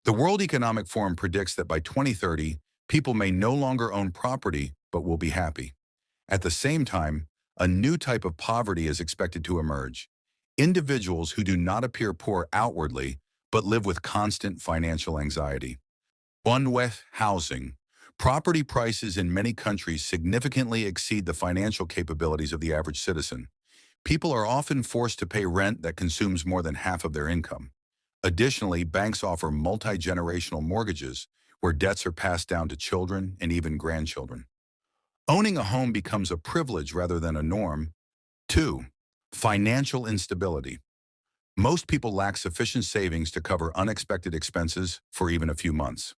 The World Economic Forum predicts that by 2030, people may no longer own property, but will be happy. At the same time, a new type of poverty is expected to emerge. Individuals who do not appear poor outwardly, but live with constant financial anxiety. Unwealth housing. Property prices in many countries significantly exceed the financial capabilities of the average citizen. People are often forced to pay rent that consumes more than half of their income. Additionally, banks offer multi-generational mortgages where debts are passed down to children and even grandchildren. Owning a home becomes a privilege rather than a norm. 2. Financial instability. Most people lack sufficient savings to cover unexpected expenses for even a few months.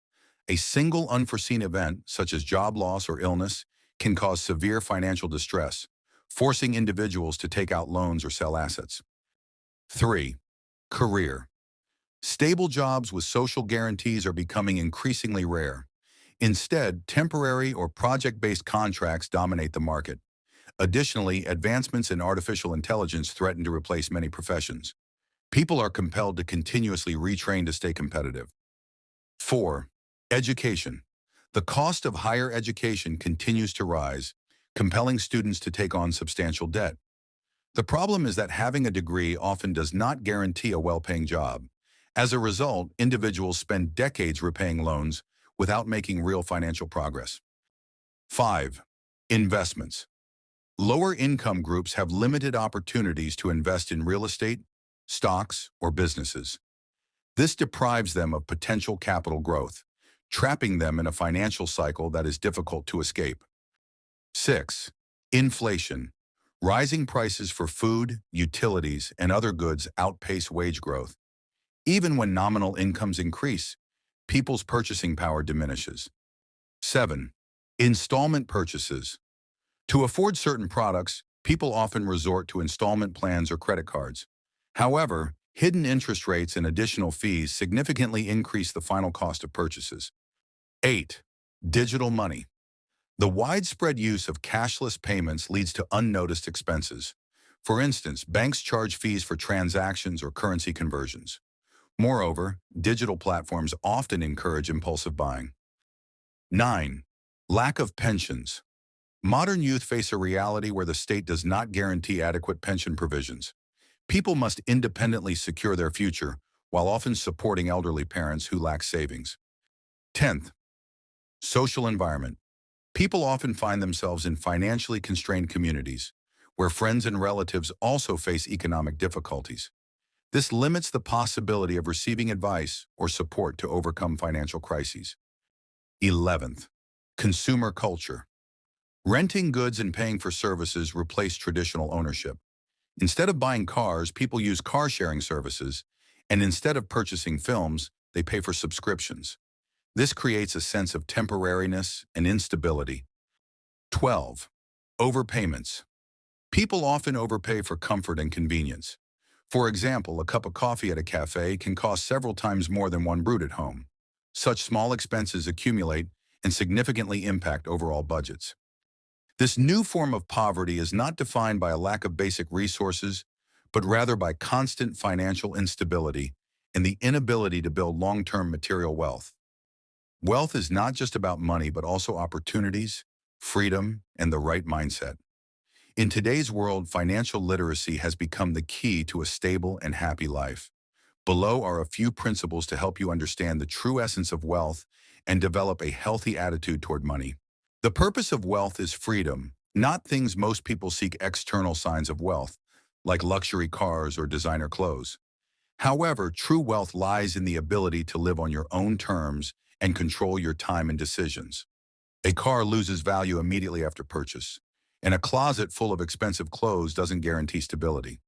A single unforeseen event, such as job loss or illness, can cause severe financial distress, forcing individuals to take out loans or sell assets. 3. Career. Stable jobs with social guarantees are becoming increasingly rare. Instead, temporary or project-based contracts dominate the market. Additionally, advancements in artificial intelligence threaten to replace many professions. People are compelled to continuously retrain to stay competitive. 4. Education. The cost of higher education continues to rise, compelling students to take on substantial debt. The problem is that having a degree often does not guarantee a well-paying job. As a result, individuals spend decades repaying loans without making real financial progress. 5. Investments. Lower income groups have limited opportunities to invest in real estate, stocks, or businesses. This deprives them of potential capital growth, trapping them in a financial cycle that is difficult to escape. 6. Inflation. Rising prices for food, utilities, and other goods outpace wage growth. Even when nominal incomes increase, people's purchasing power diminishes. 7. Installment purchases. To afford certain products, people often resort to installment plans or credit cards. However, hidden interest rates and additional fees significantly increase the final cost of purchases. 8. Digital money. The widespread use of cashless payments leads to unnoticed expenses. For instance, banks charge fees for transactions or currency conversions. Moreover, digital platforms often encourage impulsive buying. 9. Lack of pensions. Modern youth face a reality where the state does not guarantee adequate pension provisions. People must independently secure their future, while often supporting elderly parents who lack savings. 10th. Social environment. People often find themselves in financially constrained communities, where friends and relatives also face economic difficulties. This limits the possibility of receiving advice or support to overcome financial crises. 11th. Consumer culture. Renting goods and paying for services replace traditional ownership. Instead of buying cars, people use car-sharing services, and instead of purchasing films, they pay for subscriptions. This creates a sense of temporariness and instability. 12. Overpayments. People often overpay for comfort and convenience. For example, a cup of coffee at a cafe can cost several times more than one brewed at home. Such small expenses accumulate and significantly impact overall budgets. This new form of poverty is not defined by a lack of basic resources, but rather by constant financial instability and the inability to build long-term material wealth. Wealth is not just about money, but also opportunities, freedom, and the right mindset. In today's world, financial literacy has become the key to a stable and happy life. Below are a few principles to help you understand the true essence of wealth and develop a healthy attitude toward money. The purpose of wealth is freedom, not things most people seek external signs of wealth, like luxury cars or designer clothes. However, true wealth lies in the ability to live on your own terms and control your time and decisions. A car loses value immediately after purchase, and a closet full of expensive clothes doesn't guarantee stability.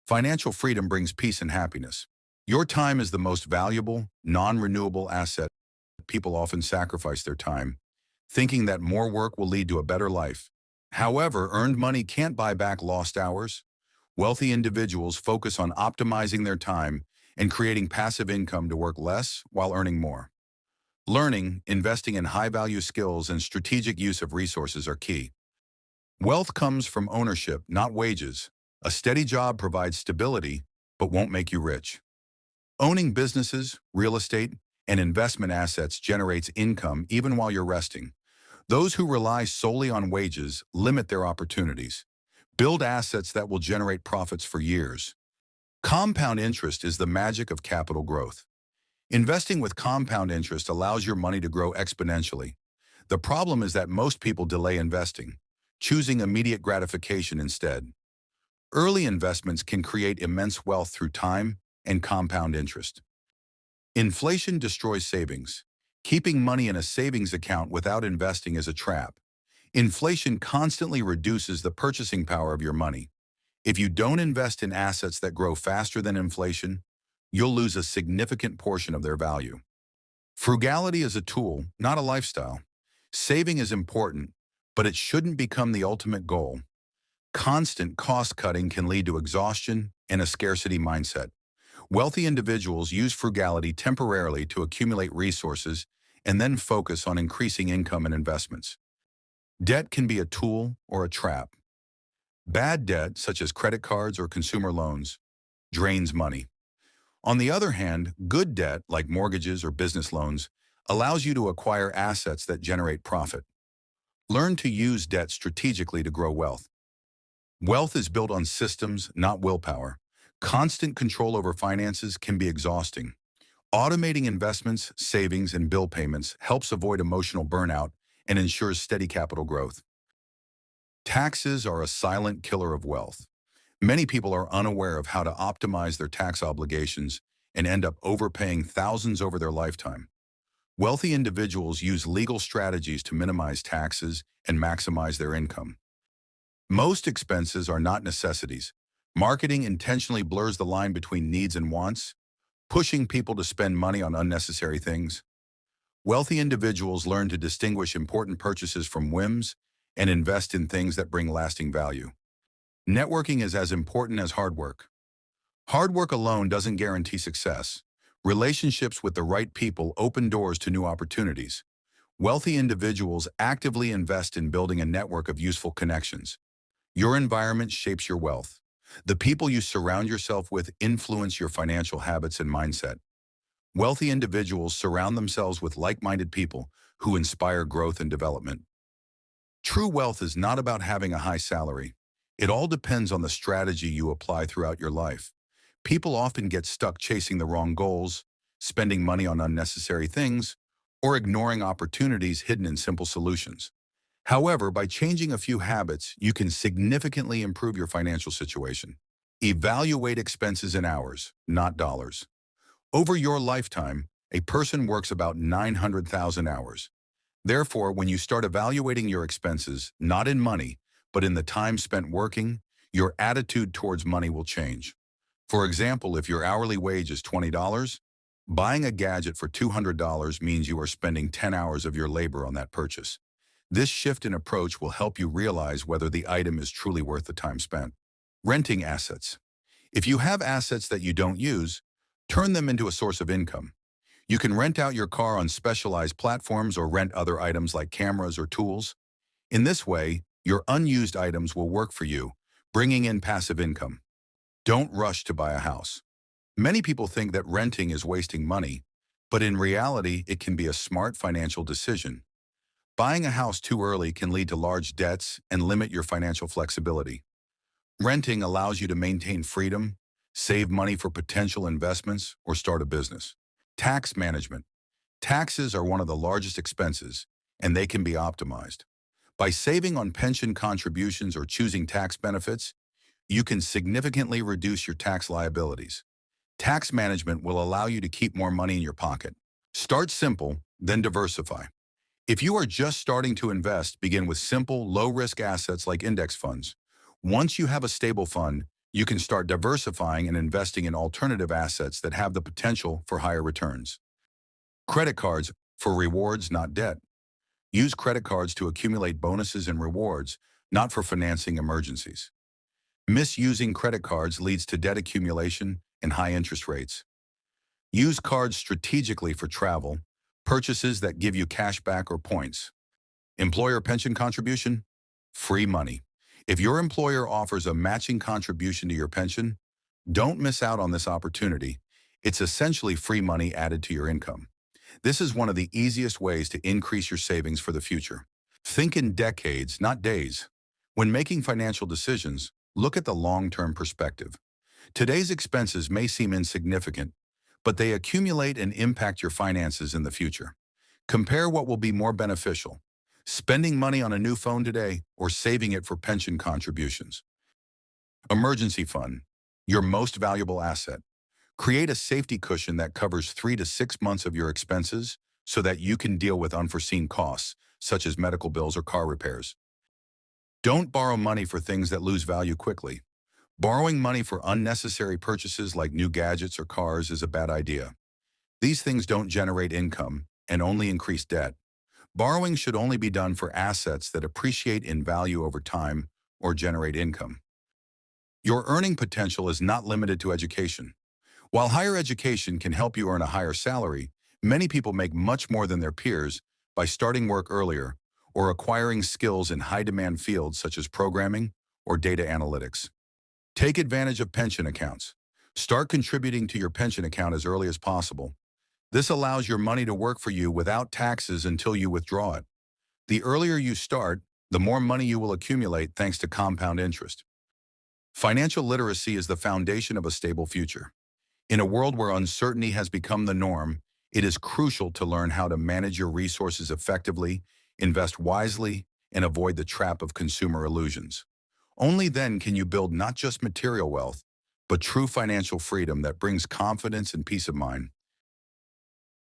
Financial freedom brings peace and happiness. Your time is the most valuable, non-renewable asset. People often sacrifice their time, thinking that more work will lead to a better life. However, earned money can't buy back lost hours. Wealthy individuals focus on optimizing their time and creating passive income to work less while earning more. Learning, investing in high-value skills, and strategic use of resources are key. Wealth comes from ownership, not wages. A steady job provides stability, but won't make you rich. Owning businesses, real estate, and investment assets generates income even while you're resting. Those who rely solely on wages limit their opportunities. Build assets that will generate profits for years. Compound interest is the magic of capital growth. Investing with compound interest allows your money to grow exponentially. The problem is that most people delay investing, choosing immediate gratification instead. Early investments can create immense wealth through time and compound interest. Inflation destroys savings. Keeping money in a savings account without investing is a trap. Inflation constantly reduces the purchasing power of your money. If you don't invest in assets that grow faster than inflation, you'll lose a significant portion of their value. Frugality is a tool, not a lifestyle. Saving is important, but it shouldn't become the ultimate goal. Constant cost cutting can lead to exhaustion and a scarcity mindset. Wealthy individuals use frugality temporarily to accumulate resources and then focus on increasing income and investments. Debt can be a tool or a trap. Bad debt, such as credit cards or consumer loans, drains money. On the other hand, good debt, like mortgages or business loans, allows you to acquire assets that generate profit. Learn to use debt strategically to grow wealth. Wealth is built on systems, not willpower. Constant control over finances can be exhausting. Automating investments, savings, and bill payments helps avoid emotional burnout and ensures steady capital growth. Taxes are a silent killer of wealth. Many people are unaware of how to optimize their tax obligations and end up overpaying thousands over their lifetime. Wealthy individuals use legal strategies to minimize taxes and maximize their income. Most expenses are not necessities. Marketing intentionally blurs the line between needs and wants, pushing people to spend money on unnecessary things. Wealthy individuals learn to distinguish important purchases from whims and invest in things that bring lasting value. Networking is as important as hard work. Hard work alone doesn't guarantee success. Relationships with the right people open doors to new opportunities. Wealthy individuals actively invest in building a network of useful connections. Your environment shapes your wealth. The people you surround yourself with influence your financial habits and mindset. Wealthy individuals surround themselves with like-minded people who inspire growth and development. True wealth is not about having a high salary. It all depends on the strategy you apply throughout your life. People often get stuck chasing the wrong goals, spending money on unnecessary things, or ignoring opportunities hidden in simple solutions. However, by changing a few habits, you can significantly improve your financial situation. Evaluate expenses in hours, not dollars. Over your lifetime, a person works about 900,000 hours. Therefore, when you start evaluating your expenses, not in money, but in the time spent working, your attitude towards money will change. For example, if your hourly wage is $20, buying a gadget for $200 means you are spending 10 hours of your labor on that purchase. This shift in approach will help you realize whether the item is truly worth the time spent. Renting assets. If you have assets that you don't use, turn them into a source of income. You can rent out your car on specialized platforms or rent other items like cameras or tools. In this way, your unused items will work for you, bringing in passive income. Don't rush to buy a house. Many people think that renting is wasting money, but in reality, it can be a smart financial decision. Buying a house too early can lead to large debts and limit your financial flexibility. Renting allows you to maintain freedom, save money for potential investments, or start a business. Tax management. Taxes are one of the largest expenses, and they can be optimized. By saving on pension contributions or choosing tax benefits, you can significantly reduce your tax liabilities. Tax management will allow you to keep more money in your pocket. Start simple, then diversify. If you are just starting to invest, begin with simple, low-risk assets like index funds. Once you have a stable fund, you can start diversifying and investing in alternative assets that have the potential for higher returns. Credit cards for rewards, not debt. Use credit cards to accumulate bonuses and rewards, not for financing emergencies. Misusing credit cards leads to debt accumulation and high interest rates. Use cards strategically for travel, purchases that give you cash back or points. Employer pension contribution? Free money. If your employer offers a matching contribution to your pension, don't miss out on this opportunity. It's essentially free money added to your income. This is one of the easiest ways to increase your savings for the future. Think in decades, not days. When making financial decisions, look at the long-term perspective. Today's expenses may seem insignificant, but they accumulate and impact your finances in the future. Compare what will be more beneficial, spending money on a new phone today or saving it for pension contributions. Emergency fund, your most valuable asset. Create a safety cushion that covers 3 to 6 months of your expenses so that you can deal with unforeseen costs, such as medical bills or car repairs. Don't borrow money for things that lose value quickly. Borrowing money for unnecessary purchases like new gadgets or cars is a bad idea. These things don't generate income and only increase debt. Borrowing should only be done for assets that appreciate in value over time or generate income. Your earning potential is not limited to education. While higher education can help you earn a higher salary, many people make much more than their peers by starting work earlier or acquiring skills in high-demand fields such as programming or data analytics. Take advantage of pension accounts. Start contributing to your pension account as early as possible. This allows your money to work for you without taxes until you withdraw it. The earlier you start, the more money you will accumulate thanks to compound interest. Financial literacy is the foundation of a stable future. In a world where uncertainty has become the norm, it is crucial to learn how to manage your resources effectively, invest wisely, and avoid the trap of consumer illusions. Only then can you build not just material wealth, but true financial freedom that brings confidence and peace of mind.